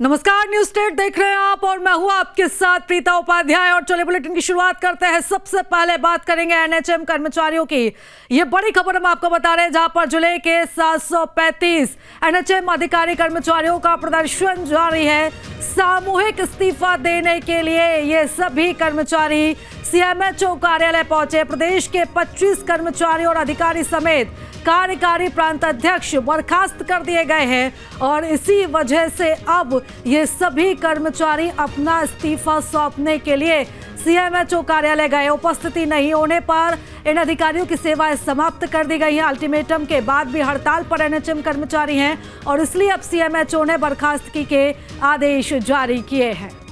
नमस्कार, news state देख रहे हैं आप और मैं हूं आपके साथ प्रीता उपाध्याय। और चलिए बुलेटिन की शुरुआत करते हैं। सबसे पहले बात करेंगे एनएचएम कर्मचारियों की। ये बड़ी खबर हम आपको बता रहे हैं, जहां पर जिले के 735 एनएचएम अधिकारी कर्मचारियों का प्रदर्शन जारी है। सामूहिक इस्तीफा देने के लिए ये सभी कर्मचारी सीएमएचओ कार्यालय पहुंचे। प्रदेश के 25 कर्मचारी और अधिकारी समेत कार्यकारी प्रांत अध्यक्ष बर्खास्त कर दिए गए हैं और इसी वजह से अब ये सभी कर्मचारी अपना इस्तीफा सौंपने के लिए सीएमएचओ कार्यालय गए। उपस्थिति नहीं होने पर इन अधिकारियों की सेवाएं समाप्त कर दी गई हैं। अल्टीमेटम के बाद भी हड़ताल पर एनएचएम कर्मचारी हैं और इसलिए अब सीएमएचओ ने बर्खास्तगी के आदेश जारी किए हैं।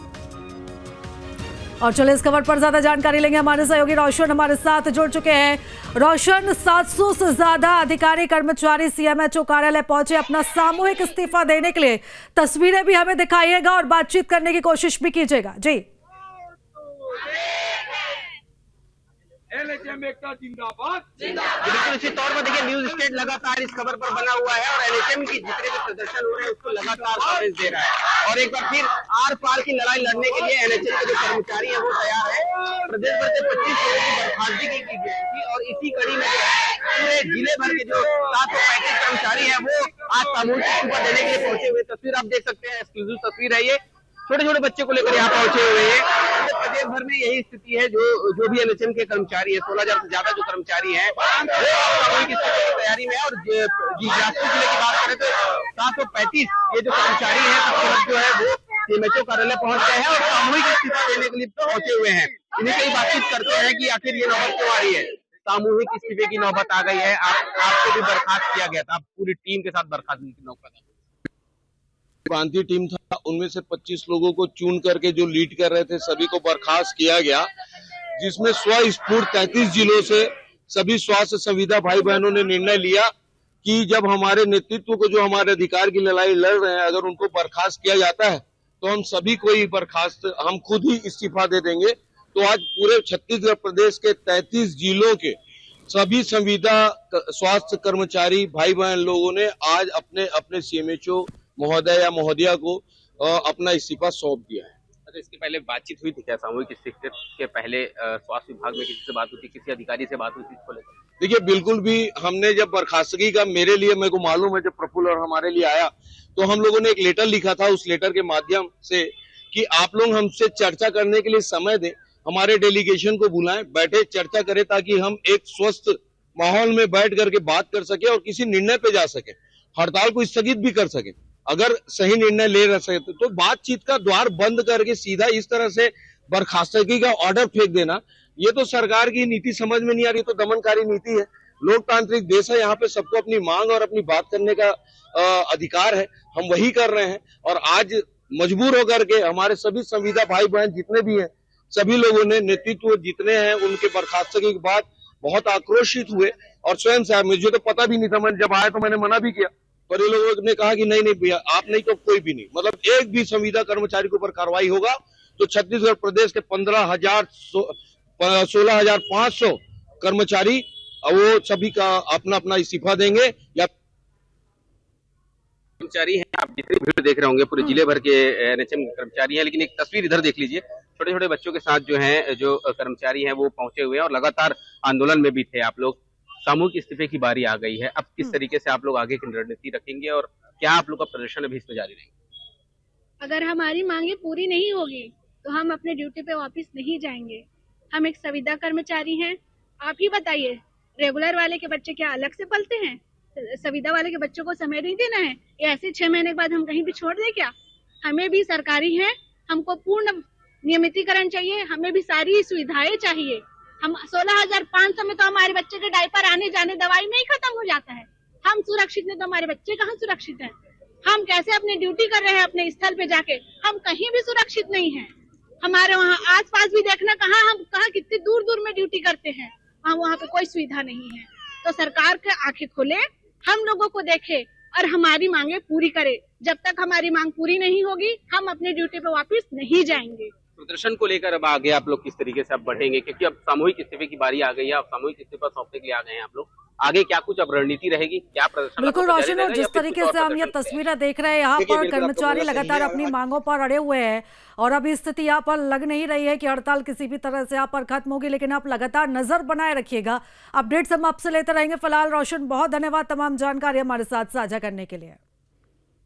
और चलिए इस खबर पर ज्यादा जानकारी लेंगे। हमारे सहयोगी रोशन हमारे साथ जुड़ चुके हैं। रोशन, 700 से ज्यादा अधिकारी कर्मचारी सीएमएचओ कार्यालय पहुंचे अपना सामूहिक इस्तीफा देने के लिए। तस्वीरें भी हमें दिखाइएगा और बातचीत करने की कोशिश भी कीजिएगा। जी, एनएचएम एकता जिंदाबाद। बिल्कुल इसी तौर पर देखिए, न्यूज स्टेट लगातार इस खबर पर बना हुआ है और एनएचएम की जितने भी प्रदर्शन हो रहे हैं उसको लगातार कवरेज दे रहा है। और एक बार फिर आर पार की लड़ाई लड़ने के लिए एनएचएम के जो कर्मचारी हैं वो तैयार है। प्रदेश भर से 25 लोगों की बर्खास्तगी की गई थी और इसी कड़ी में पूरे जिले भर के जो 735 कर्मचारी है वो आज सामूहिक इस्तीफा देने के लिए पहुंचे हुए। तस्वीर आप देख सकते हैं, एक्सक्लूसिव तस्वीर है ये। छोटे छोटे बच्चे को लेकर यहाँ पहुंचे हुए हैं। प्रदेश भर में यही स्थिति है। जो भी एनएचएम के कर्मचारी है, 16,000 से ज्यादा जो कर्मचारी हैं वो सामूहिक इस्तीफे की तैयारी में है। और बिलासपुर जिले की बात करें तो 735 ये जो कर्मचारी है जो है वो सीएमएचओ कार्यालय पहुंच गए हैं और सामूहिक इस्तीफा देने के लिए पहुंचे हुए हैं। इन्हीं से बातचीत करते हैं कि आखिर ये नौबत क्यों आ रही है। सामूहिक इस्तीफे की नौबत आ गई है। आपको भी बर्खास्त किया गया था, आप पूरी टीम के साथ बर्खास्त की नौबत। प्रांतीय टीम था, उनमें से 25 लोगों को चुन करके जो लीड कर रहे थे सभी को बर्खास्त किया गया, जिसमें स्वस्फूर्त 33 जिलों से सभी स्वास्थ्य संविदा भाई बहनों ने निर्णय लिया कि जब हमारे नेतृत्व को जो हमारे अधिकार की लड़ाई लड़ रहे हैं अगर उनको बर्खास्त किया जाता है तो हम सभी को ही बर्खास्त, हम खुद ही इस्तीफा दे देंगे। तो आज पूरे छत्तीसगढ़ प्रदेश के 33 जिलों के सभी संविदा स्वास्थ्य कर्मचारी भाई बहन लोगों ने आज अपने अपने सीएमएचओ महोदय या महोदया को अपना इस्तीफा सौंप दिया है। अच्छा, इसके पहले बातचीत हुई थी क्या? सामूहिक इस्तीफे के पहले स्वास्थ्य विभाग में किसी से बात हुई थी, किसी अधिकारी से बात हुई थी इसको लेकर? देखिए, बिल्कुल भी हमने जब बर्खास्तगी का मेरे को मालूम है, जब प्रफुल्ल और हमारे लिए आया तो हम लोगों ने एक लेटर लिखा था। उस लेटर के माध्यम से कि आप लोग हमसे चर्चा करने के लिए समय दें, हमारे डेलीगेशन को बुलाएं, बैठे चर्चा करें ताकि हम एक स्वस्थ माहौल में बैठ करके बात कर सके और किसी निर्णय पे जा सके, हड़ताल को स्थगित भी कर सके। अगर सही निर्णय ले रह सकते तो बातचीत का द्वार बंद करके सीधा इस तरह से बर्खास्तगी का ऑर्डर फेंक देना, ये तो सरकार की नीति समझ में नहीं आ रही, तो दमनकारी नीति है। लोकतांत्रिक देश है, यहाँ पे सबको अपनी मांग और अपनी बात करने का अधिकार है, हम वही कर रहे हैं। और आज मजबूर होकर के हमारे सभी संविदा भाई बहन जितने भी हैं, सभी लोगों ने नेतृत्व जितने हैं उनके बर्खास्तगी के बाद बहुत आक्रोशित हुए। और स्वयं से मुझे तो पता भी नहीं था, मैं जब आया तो मैंने मना भी किया, पर ये लोगों ने कहा कि नहीं भैया, आप नहीं तो कोई भी नहीं, मतलब एक भी संविदा कर्मचारी के ऊपर कार्रवाई होगा तो छत्तीसगढ़ प्रदेश के 16,500 कर्मचारी वो सभी का अपना अपना इस्तीफा देंगे। या कर्मचारी हैं, आप जितनी भीड़ देख रहे होंगे पूरे जिले भर के एनएचएम कर्मचारी हैं, लेकिन एक तस्वीर इधर देख लीजिए। छोटे छोटे बच्चों के साथ जो है जो कर्मचारी हैं वो पहुंचे हुए हैं और लगातार आंदोलन में भी थे आप लोग। सामूहिक इस्तीफे की बारी आ गई है, अब किस तरीके से आप लोग आगे की रणनीति रखेंगे और क्या आप लोग का प्रदर्शन अभी इसमें जारी रहेगा? अगर हमारी मांगे पूरी नहीं होगी तो हम अपने ड्यूटी पे वापस नहीं जाएंगे। हम एक संविदा कर्मचारी हैं। आप ही बताइए, रेगुलर वाले के बच्चे क्या अलग से पलते हैं? संविदा वाले के बच्चों को समय नहीं देना है? ये ऐसे 6 महीने के बाद हम कहीं भी छोड़ दें क्या? हमें भी सरकारी है, हमको पूर्ण नियमितीकरण चाहिए, हमें भी सारी सुविधाएं चाहिए। हम 16,500 में तो हमारे बच्चे के डायपर आने जाने दवाई में ही खत्म हो जाता है। हम सुरक्षित नहीं तो हमारे बच्चे कहाँ सुरक्षित हैं? हम कैसे अपनी ड्यूटी कर रहे हैं अपने स्थल पे जाके? हम कहीं भी सुरक्षित नहीं हैं। हमारे वहाँ आसपास भी देखना, हम कहाँ कितनी दूर दूर में ड्यूटी करते हैं, वहाँ पे कोई सुविधा नहीं है। तो सरकार के आंखें खोले, हम लोगों को देखे और हमारी मांगे पूरी करे। जब तक हमारी मांग पूरी नहीं होगी हम अपने ड्यूटी पे वापस नहीं जाएंगे। प्रदर्शन को लेकर अब आगे आप लोग किस तरीके से अब बढ़ेंगे, क्योंकि अब सामूहिक इस्तीफे की बारी आ गई है, अब सामूहिक इस्तीफा सौंपने के लिए आ गए हैं आप लोग, आगे क्या कुछ अब रणनीति रहेगी, क्या प्रदर्शन? बिल्कुल आपका जारी रोशन, और रहेगा या जिस फिर तरीके कुछ और से हम ये प्रदर्शन तस्वीरें देख रहे हैं यहाँ देखिए, पर बिल्कुल आपका कर्मचारी बोलना सही लगातार है। अपनी मांगों पर अड़े हुए हैं और अब स्थिति यहाँ पर लग नहीं रही है कि हड़ताल किसी भी तरह से यहाँ पर खत्म होगी, लेकिन आप लगातार नजर बनाए रखिएगा। अपडेट्स हम आपसे लेते रहेंगे। फिलहाल रोशन, बहुत धन्यवाद तमाम जानकारी हमारे साथ साझा करने के लिए।